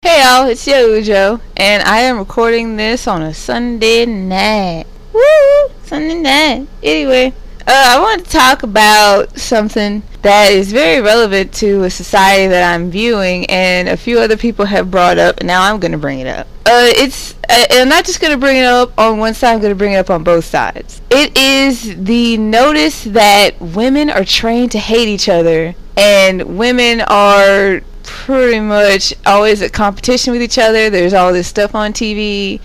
Hey y'all, it's Yojo, and I am recording this on a Sunday night. Woo! Sunday night. Anyway, I want to talk about something that is very relevant to a society that I'm viewing, and a few other people have brought up, and now I'm going to bring it up. I'm not just going to bring it up on one side, I'm going to bring it up on both sides. It is the notice that women are trained to hate each other, and women are pretty much always at competition with each other. There's all this stuff on TV,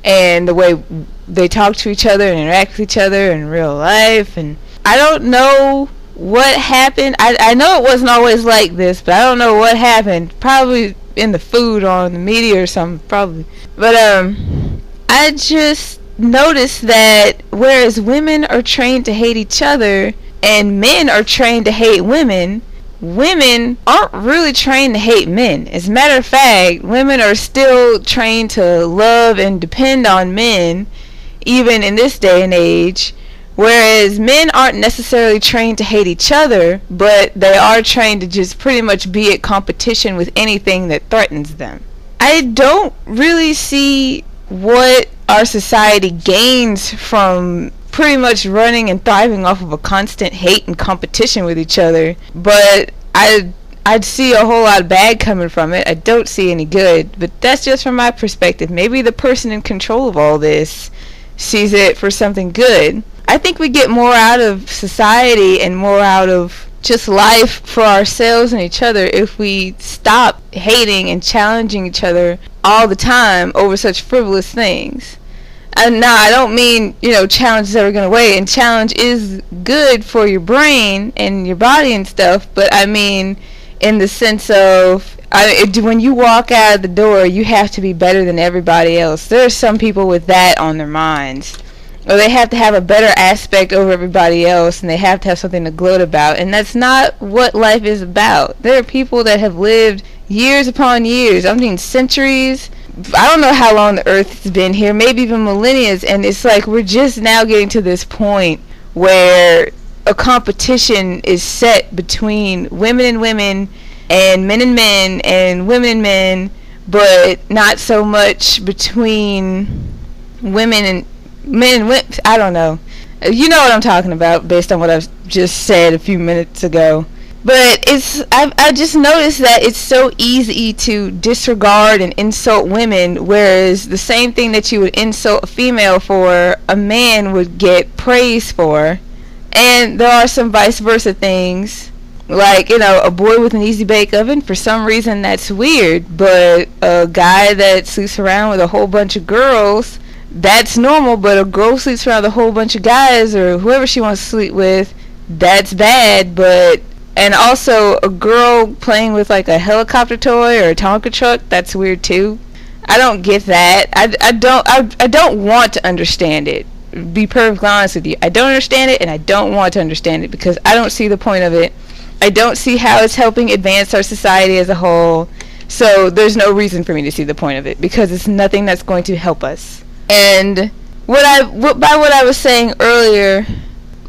and the way they talk to each other and interact with each other in real life, and I don't know what happened. I know it wasn't always like this, but I don't know what happened. Probably in the food or on the media or something, probably. But I just noticed that whereas women are trained to hate each other and men are trained to hate women, women aren't really trained to hate men. As a matter of fact, women are still trained to love and depend on men, even in this day and age, whereas men aren't necessarily trained to hate each other, but they are trained to just pretty much be at competition with anything that threatens them. I don't really see what our society gains from pretty much running and thriving off of a constant hate and competition with each other, but I'd see a whole lot of bad coming from it. I don't see any good, but that's just from my perspective. Maybe the person in control of all this sees it for something good. I think we get more out of society and more out of just life for ourselves and each other if we stop hating and challenging each other all the time over such frivolous things. And now I don't mean, challenge is ever going to wait, and challenge is good for your brain and your body and stuff, but I mean in the sense of when you walk out of the door, you have to be better than everybody else. There are some people with that on their minds. Or they have to have a better aspect over everybody else, and they have to have something to gloat about, and that's not what life is about. There are people that have lived years upon years, I mean centuries. I don't know how long the earth has been here, maybe even millennia, and it's like we're just now getting to this point where a competition is set between women and women and men and women and men, but not so much between women and men and women. I don't know. You know what I'm talking about based on what I've just said a few minutes ago. But I just noticed that it's so easy to disregard and insult women, whereas the same thing that you would insult a female for, a man would get praise for. And there are some vice versa things, like, a boy with an easy bake oven, for some reason that's weird, but a guy that sleeps around with a whole bunch of girls, that's normal, but a girl sleeps around with a whole bunch of guys or whoever she wants to sleep with, that's bad. And also a girl playing with like a helicopter toy or a Tonka truck, that's weird too. I don't get that. I don't want to understand it. Be perfectly honest with you. I don't understand it, and I don't want to understand it because I don't see the point of it. I don't see how it's helping advance our society as a whole. So there's no reason for me to see the point of it because it's nothing that's going to help us. And by what I was saying earlier,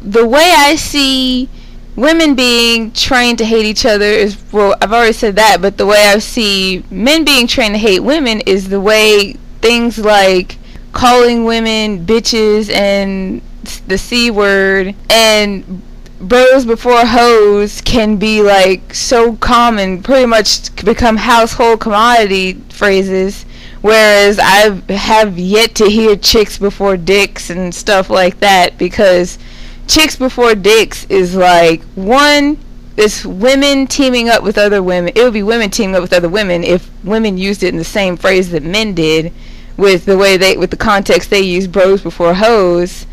the way I see women being trained to hate each other is, well, I've already said that, but the way I see men being trained to hate women is the way things like calling women bitches and the C word and bros before hoes can be like so common, pretty much become household commodity phrases, whereas I have yet to hear chicks before dicks and stuff like that, because chicks before dicks is like, one, it's women teaming up with other women. It would be women teaming up with other women if women used it in the same phrase that men did, with the context they use bros before hoes.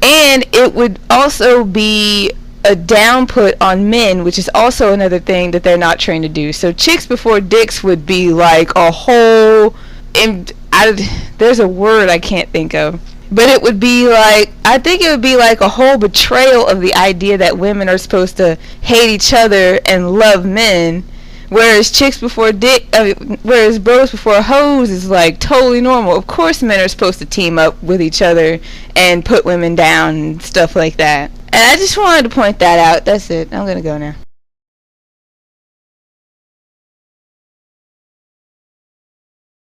And it would also be a down put on men, which is also another thing that they're not trained to do. So chicks before dicks would be like a whole, there's a word I can't think of, but it would be like, I think it would be like a whole betrayal of the idea that women are supposed to hate each other and love men, whereas whereas bros before hoes is like totally normal. Of course men are supposed to team up with each other and put women down and stuff like that. And I just wanted to point that out. That's it. I'm gonna go now.